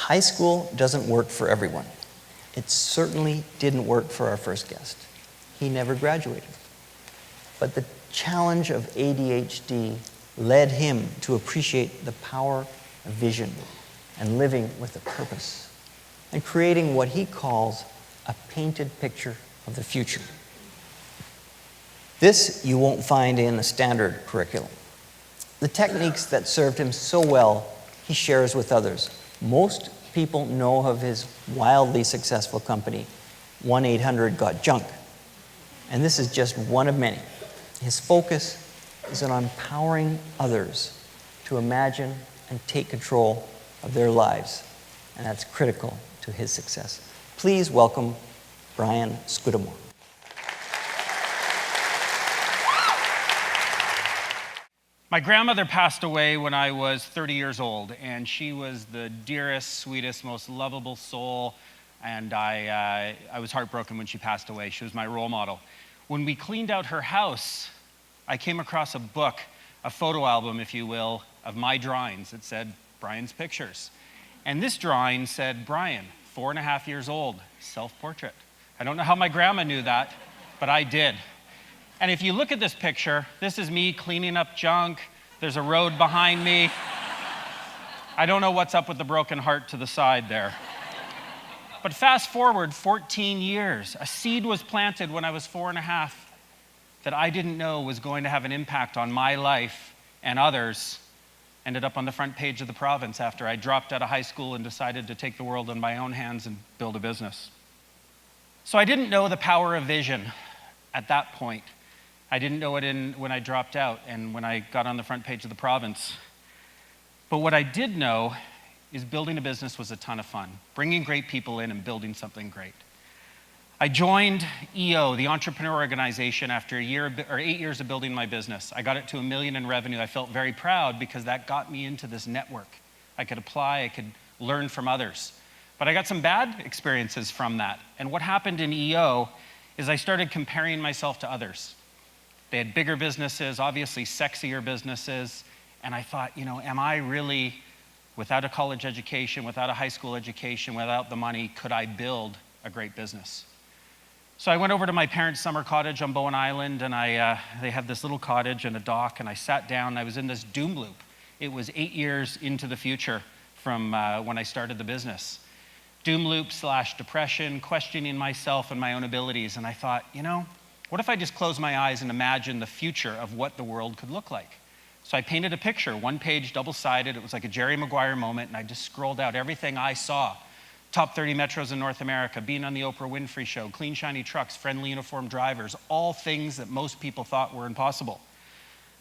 High school doesn't work for everyone. It certainly didn't work for our first guest. He never graduated. But the challenge of ADHD led him to appreciate the power of vision and living with a purpose and creating what he calls a painted picture of the future. This you won't find in the standard curriculum. The techniques that served him so well, he shares with others. Most people know of his wildly successful company, 1-800-GOT-JUNK. And this is just one of many. His focus is on empowering others to imagine and take control of their lives. And that's critical to his success. Please welcome Brian Scudamore. My grandmother passed away when I was 30 years old, and she was the dearest, sweetest, most lovable soul, and I was heartbroken when she passed away. She was my role model. When we cleaned out her house, I came across a book, a photo album, if you will, of my drawings. It said Brian's Pictures. And this drawing said Brian, 4.5 years old, self-portrait. I don't know how my grandma knew that, but I did. And if you look at this picture, this is me cleaning up junk. There's a road behind me. I don't know what's up with the broken heart to the side there. But fast forward 14 years, a seed was planted when I was 4.5 that I didn't know was going to have an impact on my life and others. Ended up on the front page of the province after I dropped out of high school and decided to take the world in my own hands and build a business. So I didn't know the power of vision at that point. I didn't know it when I dropped out and when I got on the front page of the province. But what I did know is building a business was a ton of fun, bringing great people in and building something great. I joined EO, the entrepreneur organization, after 8 years of building my business. I got it to $1 million in revenue. I felt very proud because that got me into this network. I could apply, I could learn from others. But I got some bad experiences from that. And what happened in EO is I started comparing myself to others. They had bigger businesses, obviously sexier businesses, and I thought, am I really, without a college education, without a high school education, without the money, could I build a great business? So I went over to my parents' summer cottage on Bowen Island, and they had this little cottage and a dock, and I sat down, and I was in this doom loop. It was 8 years into the future from when I started the business. Doom loop / depression, questioning myself and my own abilities, and I thought, what if I just close my eyes and imagine the future of what the world could look like? So I painted a picture, one page, double-sided. It was like a Jerry Maguire moment, and I just scrolled out everything I saw. Top 30 metros in North America, being on the Oprah Winfrey Show, clean, shiny trucks, friendly, uniformed drivers, all things that most people thought were impossible.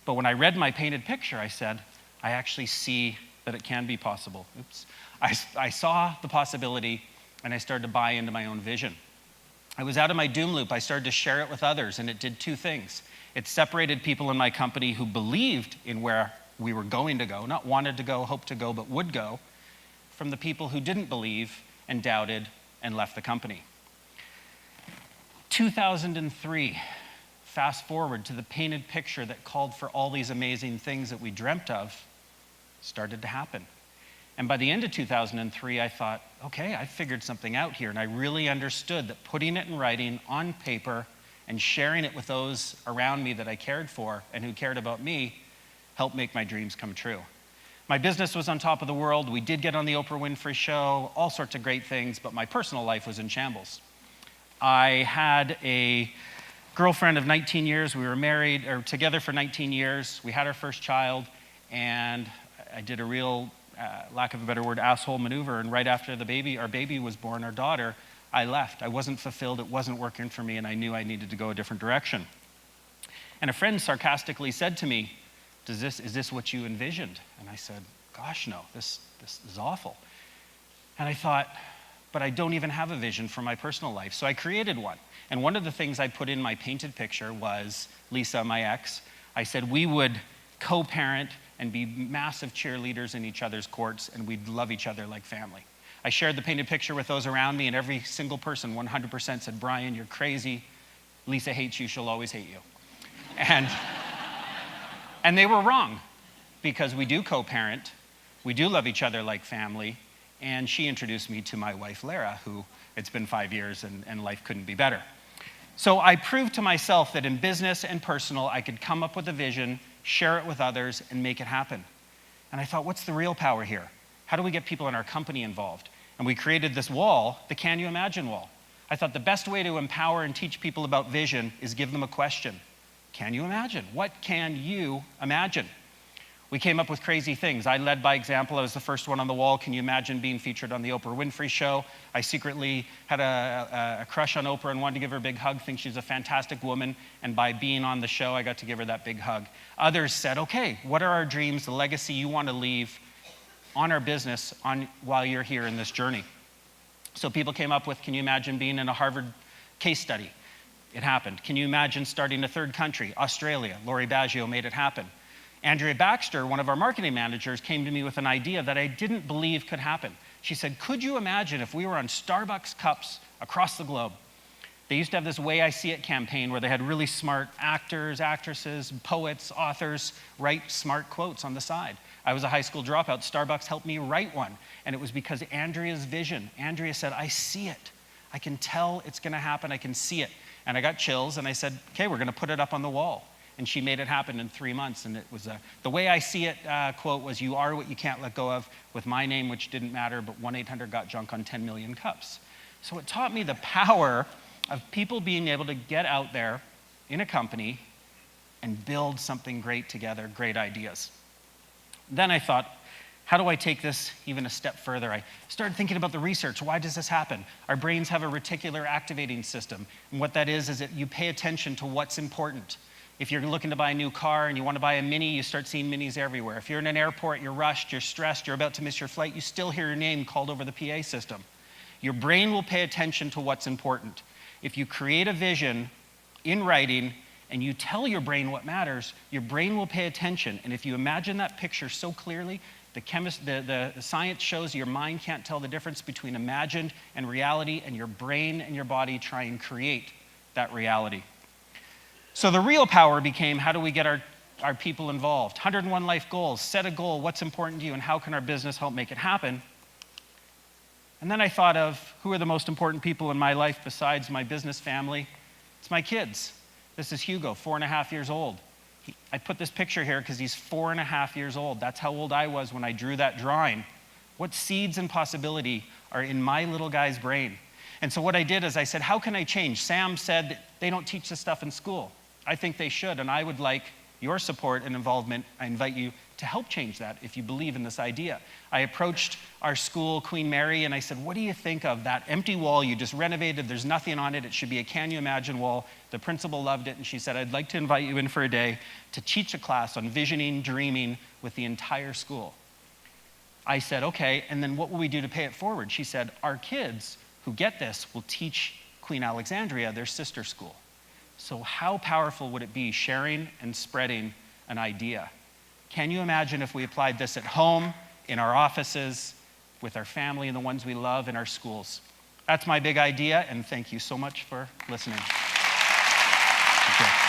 But when I read my painted picture, I said, I actually see that it can be possible. Oops. I saw the possibility, and I started to buy into my own vision. I was out of my doom loop. I started to share it with others, and it did two things. It separated people in my company who believed in where we were going to go, not wanted to go, hoped to go, but would go, from the people who didn't believe and doubted and left the company. 2003, fast forward to the painted picture that called for all these amazing things that we dreamt of, started to happen. And by the end of 2003, I thought, okay, I figured something out here. And I really understood that putting it in writing on paper and sharing it with those around me that I cared for and who cared about me helped make my dreams come true. My business was on top of the world. We did get on the Oprah Winfrey Show, all sorts of great things, but my personal life was in shambles. I had a girlfriend of 19 years. We were married, or together for 19 years. We had our first child, and I did a real lack of a better word, asshole maneuver. And right after our baby was born, our daughter, I left. I wasn't fulfilled. It wasn't working for me, and I knew I needed to go a different direction. And a friend sarcastically said to me, is this what you envisioned? And I said, gosh, no, this is awful. And I thought, but I don't even have a vision for my personal life. So I created one. And one of the things I put in my painted picture was Lisa, my ex. I said we would co-parent and be massive cheerleaders in each other's courts, and we'd love each other like family. I shared the painted picture with those around me, and every single person, 100%, said, Brian, you're crazy. Lisa hates you, she'll always hate you. And they were wrong, because we do co-parent, we do love each other like family, And she introduced me to my wife, Lara, who it's been 5 years and life couldn't be better. So I proved to myself that in business and personal, I could come up with a vision, share it with others, and make it happen. And I thought, what's the real power here? How do we get people in our company involved? And we created this wall, the Can You Imagine wall. I thought the best way to empower and teach people about vision is give them a question. Can you imagine? What can you imagine? We came up with crazy things. I led by example. I was the first one on the wall. Can you imagine being featured on the Oprah Winfrey Show? I secretly had a crush on Oprah and wanted to give her a big hug, think she's a fantastic woman. And by being on the show, I got to give her that big hug. Others said, okay, what are our dreams, the legacy you want to leave on our business while you're here in this journey? So people came up with, can you imagine being in a Harvard case study? It happened. Can you imagine starting a third country? Australia. Lori Baggio made it happen. Andrea Baxter, one of our marketing managers, came to me with an idea that I didn't believe could happen. She said, could you imagine if we were on Starbucks cups across the globe? They used to have this Way I See It campaign where they had really smart actors, actresses, poets, authors write smart quotes on the side. I was a high school dropout. Starbucks helped me write one. And it was because Andrea's vision. Andrea said, I see it. I can tell it's going to happen. I can see it. And I got chills and I said, okay, we're going to put it up on the wall. And she made it happen in 3 months. And it was the Way I See It quote was, you are what you can't let go of, with my name, which didn't matter, but 1-800-GOT-JUNK on 10 million cups. So it taught me the power of people being able to get out there in a company and build something great together, great ideas. Then I thought, how do I take this even a step further? I started thinking about the research. Why does this happen? Our brains have a reticular activating system. And what that is that you pay attention to what's important. If you're looking to buy a new car and you want to buy a Mini, you start seeing Minis everywhere. If you're in an airport, you're rushed, you're stressed, you're about to miss your flight, you still hear your name called over the PA system. Your brain will pay attention to what's important. If you create a vision in writing and you tell your brain what matters, your brain will pay attention. And if you imagine that picture so clearly, the science shows your mind can't tell the difference between imagined and reality, and your brain and your body try and create that reality. So the real power became, how do we get our people involved? 101 life goals. Set a goal. What's important to you, and how can our business help make it happen? And then I thought of, who are the most important people in my life besides my business family? It's my kids. This is Hugo, 4.5 years old. I put this picture here because he's 4.5 years old. That's how old I was when I drew that drawing. What seeds and possibility are in my little guy's brain? And so what I did is I said, how can I change? Sam said that they don't teach this stuff in school. I think they should, and I would like your support and involvement. I invite you to help change that if you believe in this idea. I approached our school, Queen Mary, and I said, what do you think of that empty wall you just renovated? There's nothing on it. It should be a Can You Imagine wall. The principal loved it, and she said, I'd like to invite you in for a day to teach a class on visioning, dreaming with the entire school. I said, okay, and then what will we do to pay it forward? She said, our kids who get this will teach Queen Alexandria, their sister school. So how powerful would it be sharing and spreading an idea? Can you imagine if we applied this at home, in our offices, with our family and the ones we love, in our schools? That's my big idea, and thank you so much for listening. Thank you.